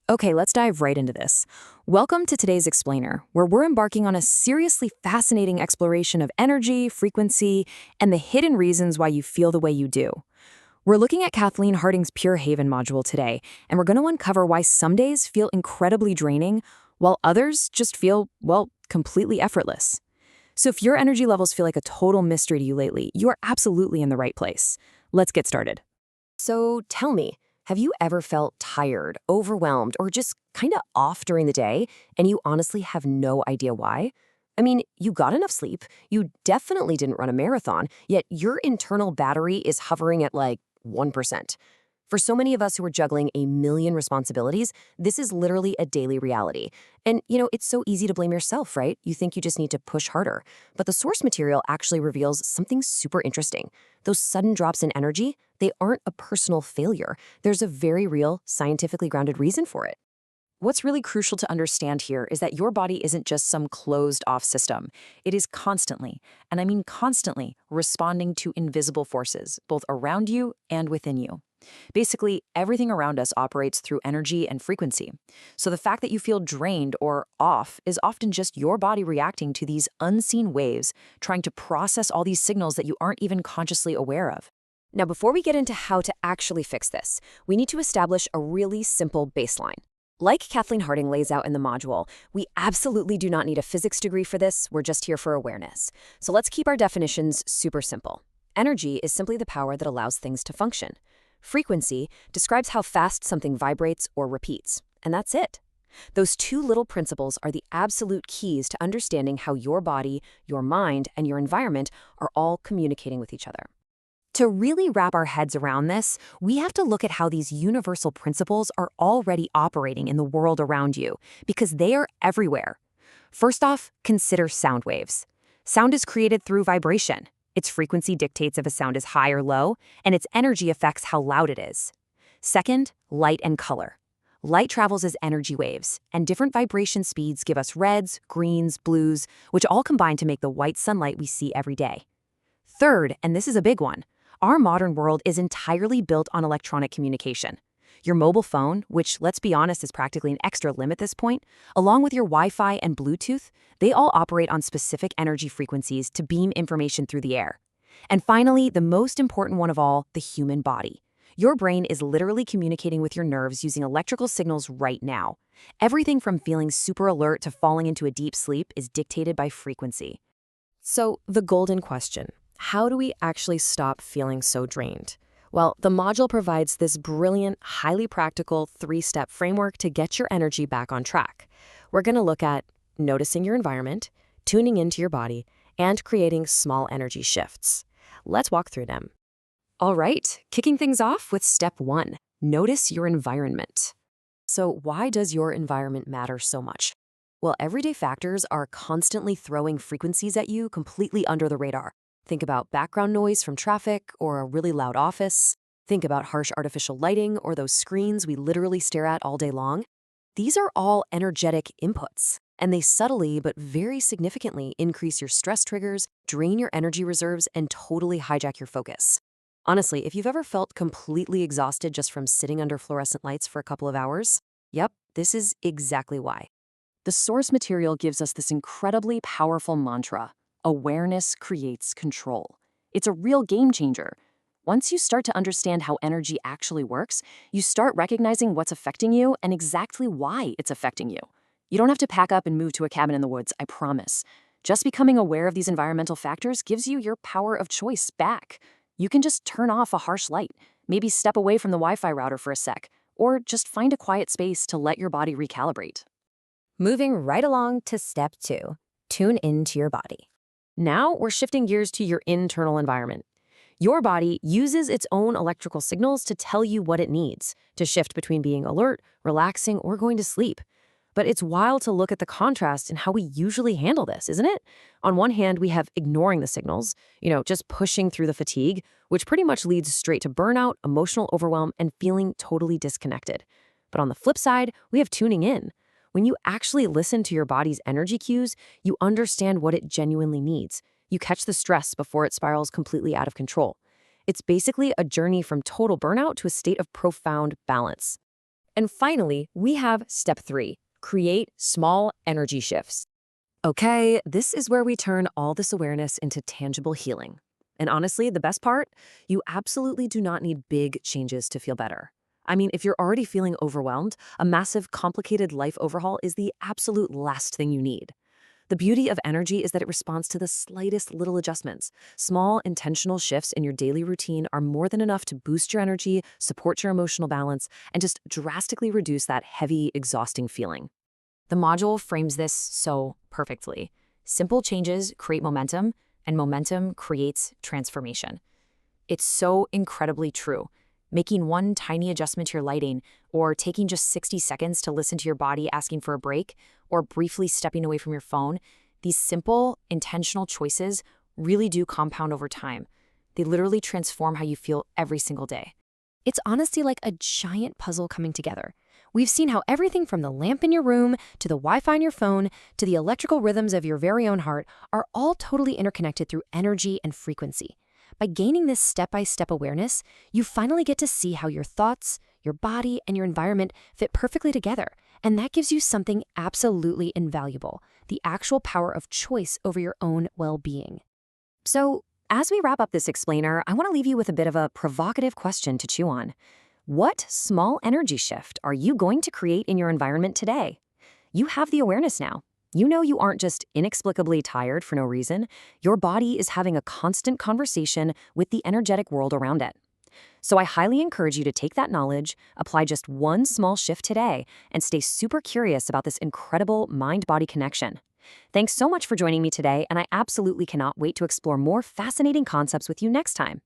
Okay, let's dive right into this. Welcome to today's Explainer, where we're embarking on a seriously fascinating exploration of energy, frequency, and the hidden reasons why you feel the way you do. We're looking at Kathleen Harding's Pure Haven module today, and we're going to uncover why some days feel incredibly draining, while others just feel, well, completely effortless. So if your energy levels feel like a total mystery to you lately, you are absolutely in the right place. Let's get started. So tell me, have you ever felt tired, overwhelmed, or just kind of off during the day, and you honestly have no idea why? I mean, you got enough sleep, you definitely didn't run a marathon, yet your internal battery is hovering at like 1%. For so many of us who are juggling a million responsibilities, this is literally a daily reality. And, it's so easy to blame yourself, right? You think you just need to push harder. But the source material actually reveals something super interesting. Those sudden drops in energy, they aren't a personal failure. There's a very real, scientifically grounded reason for it. What's really crucial to understand here is that your body isn't just some closed-off system. It is constantly, and I mean constantly, responding to invisible forces, both around you and within you. Basically, everything around us operates through energy and frequency. So the fact that you feel drained or off is often just your body reacting to these unseen waves, trying to process all these signals that you aren't even consciously aware of. Now, before we get into how to actually fix this, we need to establish a really simple baseline. Like Kathleen Harding lays out in the module, we absolutely do not need a physics degree for this, we're just here for awareness. So let's keep our definitions super simple. Energy is simply the power that allows things to function. Frequency describes how fast something vibrates or repeats, and that's it. Those two little principles are the absolute keys to understanding how your body, your mind, and your environment are all communicating with each other. To really wrap our heads around this, we have to look at how these universal principles are already operating in the world around you, because they are everywhere. First off, consider sound waves. Sound is created through vibration. Its frequency dictates if a sound is high or low, and its energy affects how loud it is. Second, light and color. Light travels as energy waves, and different vibration speeds give us reds, greens, blues, which all combine to make the white sunlight we see every day. Third, and this is a big one, our modern world is entirely built on electronic communication. Your mobile phone, which, let's be honest, is practically an extra limb at this point, along with your Wi-Fi and Bluetooth, they all operate on specific energy frequencies to beam information through the air. And finally, the most important one of all, the human body. Your brain is literally communicating with your nerves using electrical signals right now. Everything from feeling super alert to falling into a deep sleep is dictated by frequency. So, the golden question. How do we actually stop feeling so drained? Well, the module provides this brilliant, highly practical 3-step framework to get your energy back on track. We're going to look at noticing your environment, tuning into your body, and creating small energy shifts. Let's walk through them. All right, kicking things off with step 1, notice your environment. So why does your environment matter so much? Well, everyday factors are constantly throwing frequencies at you completely under the radar. Think about background noise from traffic or a really loud office. Think about harsh artificial lighting or those screens we literally stare at all day long. These are all energetic inputs, and they subtly but very significantly increase your stress triggers, drain your energy reserves, and totally hijack your focus. Honestly, if you've ever felt completely exhausted just from sitting under fluorescent lights for a couple of hours, yep, this is exactly why. The source material gives us this incredibly powerful mantra. Awareness creates control. It's a real game changer. Once you start to understand how energy actually works, you start recognizing what's affecting you and exactly why it's affecting you. You don't have to pack up and move to a cabin in the woods, I promise. Just becoming aware of these environmental factors gives you your power of choice back. You can just turn off a harsh light, maybe step away from the Wi-Fi router for a sec, or just find a quiet space to let your body recalibrate. Moving right along to step 2, tune into your body. Now we're shifting gears to your internal environment. Your body uses its own electrical signals to tell you what it needs, to shift between being alert, relaxing, or going to sleep. But it's wild to look at the contrast in how we usually handle this, isn't it? On one hand, we have ignoring the signals, just pushing through the fatigue, which pretty much leads straight to burnout, emotional overwhelm, and feeling totally disconnected. But on the flip side, we have tuning in. When you actually listen to your body's energy cues, you understand what it genuinely needs. You catch the stress before it spirals completely out of control. It's basically a journey from total burnout to a state of profound balance. And finally, we have step 3, create small energy shifts. Okay, this is where we turn all this awareness into tangible healing. And honestly, the best part, you absolutely do not need big changes to feel better. I mean, if you're already feeling overwhelmed, a massive, complicated life overhaul is the absolute last thing you need. The beauty of energy is that it responds to the slightest little adjustments. Small, intentional shifts in your daily routine are more than enough to boost your energy, support your emotional balance, and just drastically reduce that heavy, exhausting feeling. The module frames this so perfectly. Simple changes create momentum, and momentum creates transformation. It's so incredibly true. Making one tiny adjustment to your lighting, or taking just 60 seconds to listen to your body asking for a break, or briefly stepping away from your phone, these simple, intentional choices really do compound over time. They literally transform how you feel every single day. It's honestly like a giant puzzle coming together. We've seen how everything from the lamp in your room, to the Wi-Fi on your phone, to the electrical rhythms of your very own heart are all totally interconnected through energy and frequency. By gaining this step-by-step awareness, you finally get to see how your thoughts, your body, and your environment fit perfectly together. And that gives you something absolutely invaluable, the actual power of choice over your own well-being. So, as we wrap up this explainer, I want to leave you with a bit of a provocative question to chew on. What small energy shift are you going to create in your environment today? You have the awareness now. You know you aren't just inexplicably tired for no reason. Your body is having a constant conversation with the energetic world around it. So I highly encourage you to take that knowledge, apply just one small shift today, and stay super curious about this incredible mind-body connection. Thanks so much for joining me today, and I absolutely cannot wait to explore more fascinating concepts with you next time.